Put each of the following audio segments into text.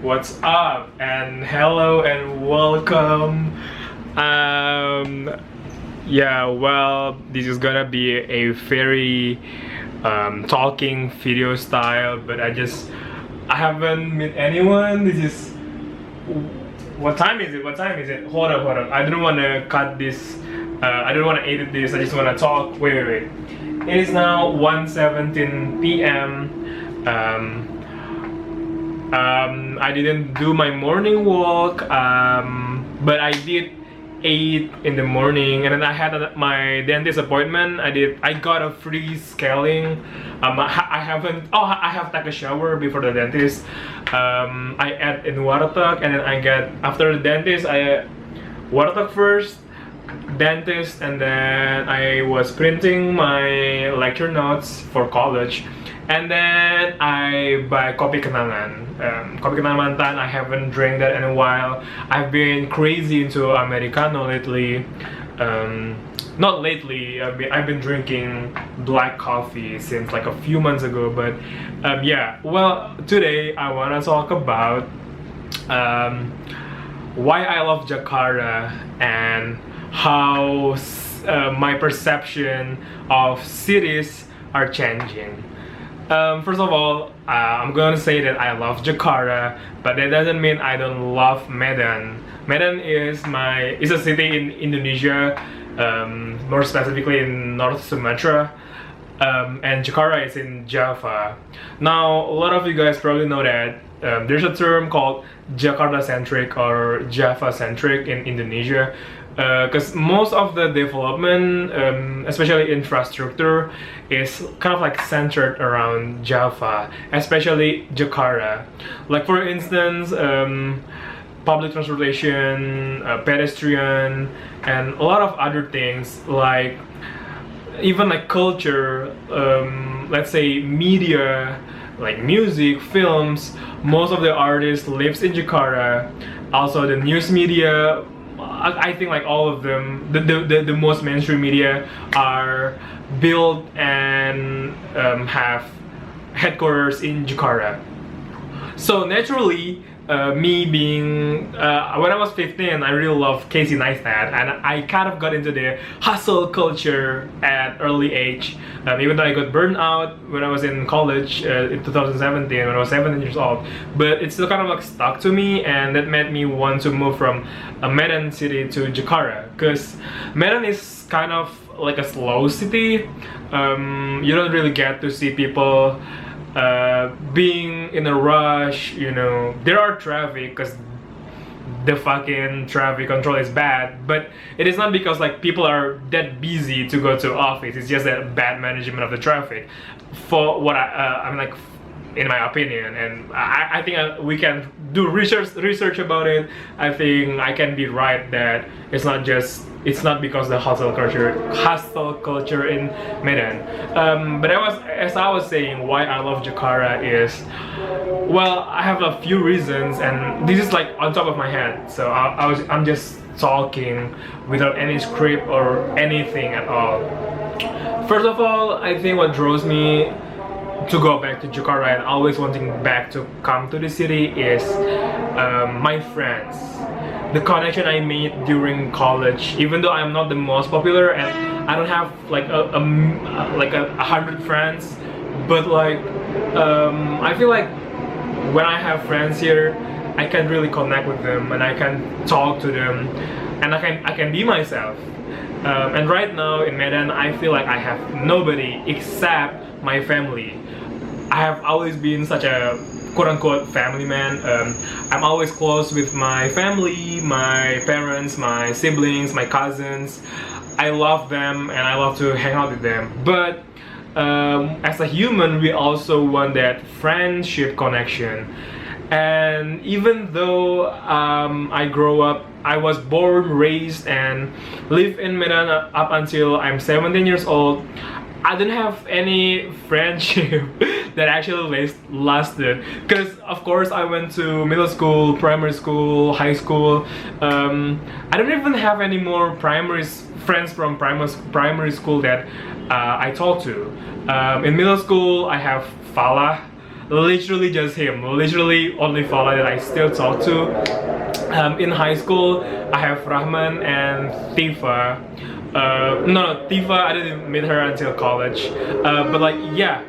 What's up? And hello and welcome. Yeah, well, this is gonna be a very talking video style, but I haven't met anyone. This is what time is it? What time is it? Hold on. I don't want to cut this. I don't want to edit this. I just want to talk. Wait. It is now 1:17 p.m. I didn't do my morning walk, but I did 8 in the morning, and then I had my dentist appointment. I got a free scaling. I have taken a shower before the dentist. I ate in Warteg, and then after the dentist I Warteg first, dentist, and then I was printing my lecture notes for college, and then I buy kopi kenangan. Kopi kenangan mantan. I haven't drank that in a while. I've been crazy into Americano lately. Not lately. I've been drinking black coffee since like a few months ago. But yeah. Well, today I wanna talk about why I love Jakarta and how my perception of cities are changing. First of all, I'm gonna say that I love Jakarta, but that doesn't mean I don't love Medan. Medan is a city in Indonesia, more specifically in North Sumatra, and Jakarta is in Java. Now, a lot of you guys probably know that there's a term called Jakarta-centric or Java-centric in Indonesia. Because most of the development, especially infrastructure, is kind of like centered around Java, especially Jakarta. Like for instance, public transportation, pedestrian, and a lot of other things, like even like culture, let's say media, like music, films. Most of the artists lives in Jakarta. Also the news media, I think like all of them, the most mainstream media are built and have headquarters in Jakarta. So naturally, me being when I was 15, I really loved Casey Neistat, and I kind of got into the hustle culture at early age. Even though I got burned out when I was in college in 2017, when I was 17 years old, but it still kind of like stuck to me, and that made me want to move from Medan city to Jakarta, because Medan is kind of like a slow city. You don't really get to see people being in a rush. You know, there are traffic because the fucking traffic control is bad, but it is not because like people are that busy to go to office. It's just that bad management of the traffic, for what I mean, like in my opinion. And I think we can do research about it. I think I can be right that it's not because the hustle culture in Medan. But as I was saying, why I love Jakarta is, well, I have a few reasons, and this is like on top of my head. So I'm just talking without any script or anything at all. First of all, I think what draws me to go back to Jakarta and always wanting back to come to the city is my friends. The connection I made during college, even though I'm not the most popular and I don't have like a 100 friends, but like I feel like when I have friends here, I can really connect with them and I can talk to them, and I can be myself. And right now in Medan, I feel like I have nobody except my family. I have always been such a quote-unquote family man. I'm always close with my family, my parents, my siblings, my cousins. I love them and I love to hang out with them. But as a human, we also want that friendship connection. And even though I was born, raised, and live in Medan up until I'm 17 years old, I didn't have any friendship that actually lasted. Because of course I went to middle school, primary school, high school. I don't even have any more friends from primary school that I talk to. In middle school I have Fala. literally just him, literally only Fala that I still talk to. In high school, I have Rahman and Tifa. No, Tifa, I didn't meet her until college. But like, yeah,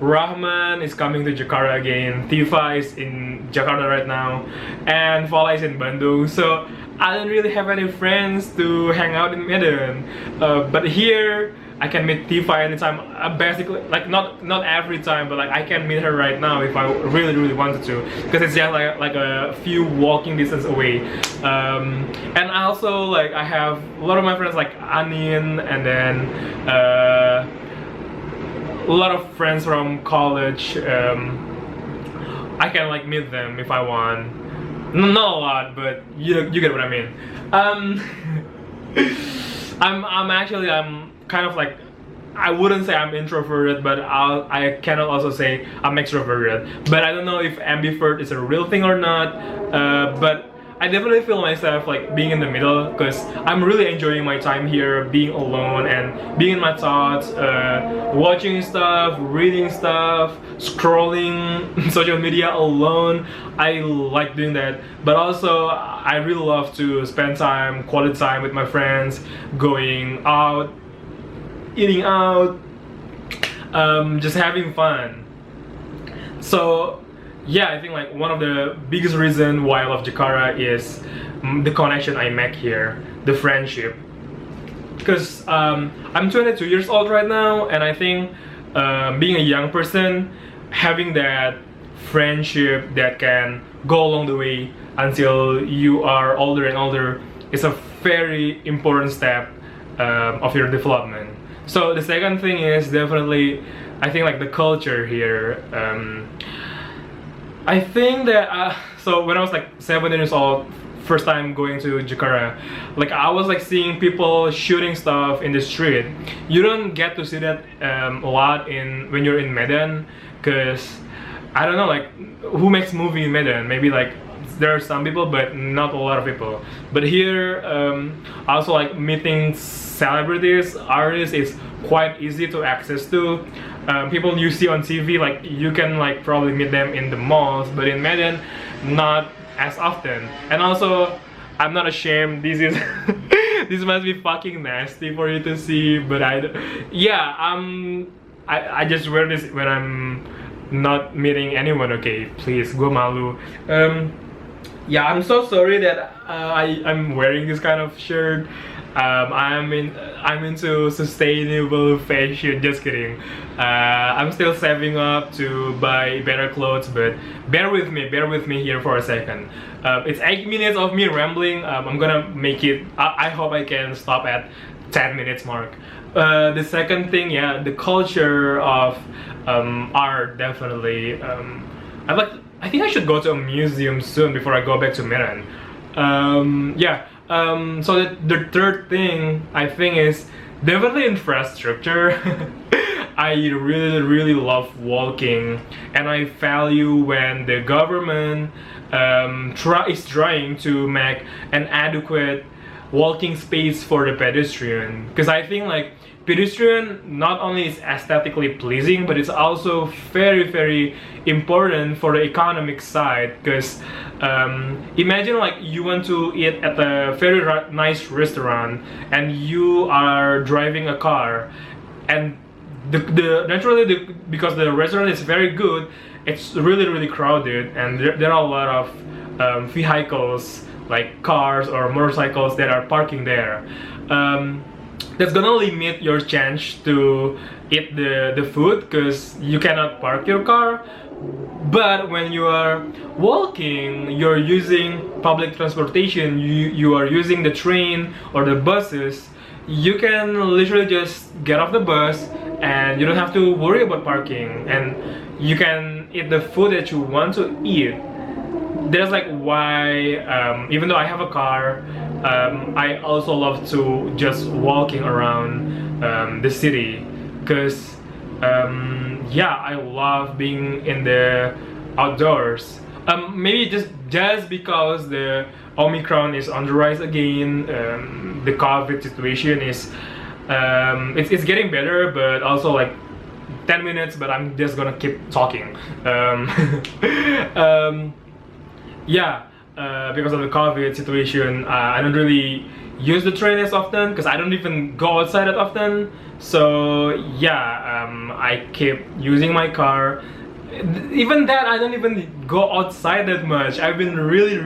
Rahman is coming to Jakarta again. Tifa is in Jakarta right now, and Fala is in Bandung. So I don't really have any friends to hang out in Medan. But here I can meet Tifa anytime. Basically, like not every time, but like I can meet her right now if I really wanted to, because it's just like a few walking distance away. And also like I have a lot of my friends like Anin, and then a lot of friends from college. I can like meet them if I want. Not a lot, but you get what I mean. I'm kind of like, I wouldn't say I'm introverted, but I cannot also say I'm extroverted. But I don't know if ambivert is a real thing or not. But I definitely feel myself like being in the middle, because I'm really enjoying my time here, being alone and being in my thoughts, watching stuff, reading stuff, scrolling social media alone. I like doing that, but also I really love to spend time, quality time with my friends, going out, eating out, just having fun. So yeah, I think like one of the biggest reasons why I love Jakarta is the connection I make here, the friendship. Because I'm 22 years old right now, and I think being a young person, having that friendship that can go along the way until you are older and older is a very important step of your development. So the second thing is definitely, I think like the culture here. I think that so when I was like 17 years old, first time going to Jakarta, like I was like seeing people shooting stuff in the street. You don't get to see that a lot when you're in Medan, because I don't know like who makes movie in Medan. Maybe like there are some people, but not a lot of people. But here, also like meeting celebrities, artists is quite easy to access to. People you see on TV, like you can like probably meet them in the malls, but in Medan, not as often. And also, I'm not ashamed. This is this must be fucking nasty for you to see, but I just wear this when I'm not meeting anyone. Okay, please, go malu. Yeah, I'm so sorry that I'm wearing this kind of shirt. I'm into sustainable fashion. Just kidding. I'm still saving up to buy better clothes, but bear with me here for a second. It's 8 minutes of me rambling. I'm gonna make it. I hope I can stop at 10 minutes mark. The second thing, yeah, the culture of art definitely. I think I should go to a museum soon before I go back to Medan. Yeah. So the third thing I think is definitely infrastructure. I really love walking, and I value when the government is trying to make an adequate walking space for the pedestrian, because I think like pedestrian not only is aesthetically pleasing, but it's also very important for the economic side. Because imagine like you want to eat at a very nice restaurant and you are driving a car, and naturally because the restaurant is very good, it's really crowded, and there are a lot of vehicles like cars or motorcycles that are parking there. That's gonna limit your chance to eat the food, because you cannot park your car. But when you are walking, you're using public transportation, you are using the train or the buses, you can literally just get off the bus and you don't have to worry about parking, and you can eat the food that you want to eat. That's like why, even though I have a car, I also love to just walking around the city, because yeah, I love being in the outdoors. Maybe just because the Omicron is on the rise again, the COVID situation is it's getting better, but also like 10 minutes, but I'm just gonna keep talking. Yeah, because of the COVID situation, I don't really use the train as often because I don't even go outside that often. So yeah, I keep using my car. Even that, I don't even go outside that much. I've been really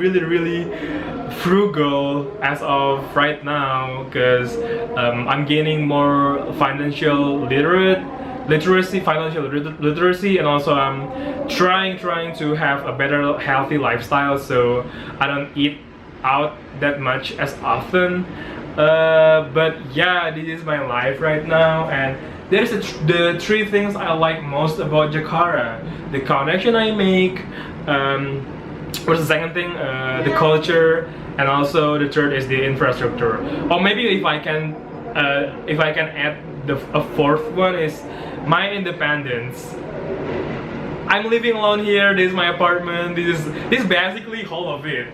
frugal as of right now because I'm gaining more financial literacy, and also I'm trying to have a better healthy lifestyle, so I don't eat out that much as often. But yeah, this is my life right now, and there's the three things I like most about Jakarta: the connection I make, what's the second thing, the culture, and also the third is the infrastructure. Or maybe if I can add a fourth one is my independence. I'm living alone here. This is my apartment. This is basically all of it.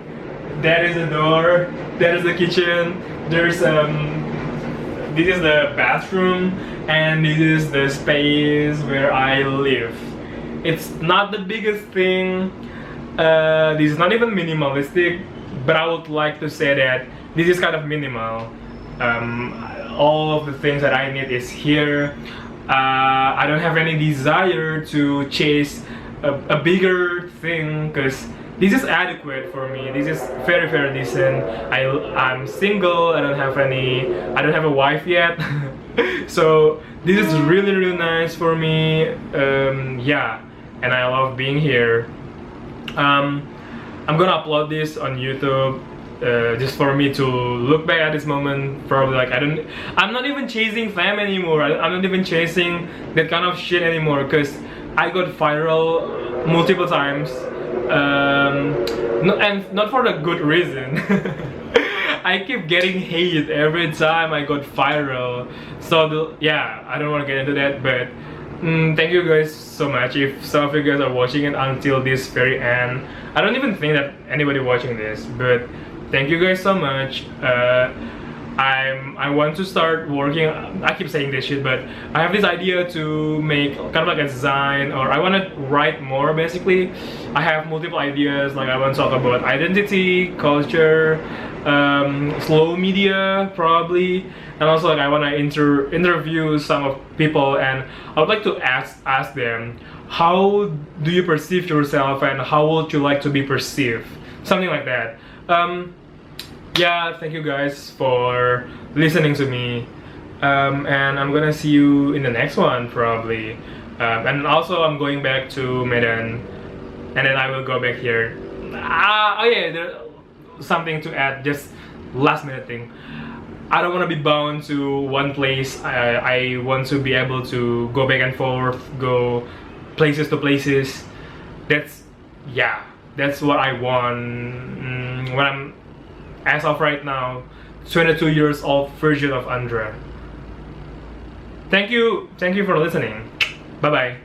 That is the door. That is the kitchen. There's this is the bathroom, and this is the space where I live. It's not the biggest thing. This is not even minimalistic, but I would like to say that this is kind of minimal. All of the things that I need is here. I don't have any desire to chase a bigger thing because this is adequate for me. This is very decent. I'm single. I don't have a wife yet. So this is really nice for me. Yeah, and I love being here. I'm gonna upload this on YouTube. Just for me to look back at this moment. Probably like I'm not even chasing fame anymore. I'm not even chasing that kind of shit anymore because I got viral multiple times, and not for a good reason. I keep getting hate every time I got viral. So yeah, I don't want to get into that, but thank you guys so much. If some of you guys are watching it until this very end, I don't even think that anybody watching this, but thank you guys so much. I want to start working. I keep saying this shit, but I have this idea to make kind of like a design, or I want to write more. Basically, I have multiple ideas. Like I want to talk about identity, culture, slow media probably, and also like I want to interview some of people, and I would like to ask them, how do you perceive yourself, and how would you like to be perceived? Something like that. Yeah, thank you guys for listening to me, and I'm gonna see you in the next one probably, and also I'm going back to Medan, and then I will go back here. Oh yeah, there's something to add, just last minute thing. I don't want to be bound to one place. I want to be able to go back and forth, go places to places. That's what I want when I'm, as of right now, 22 years old version of Andrea. Thank you for listening. Bye bye.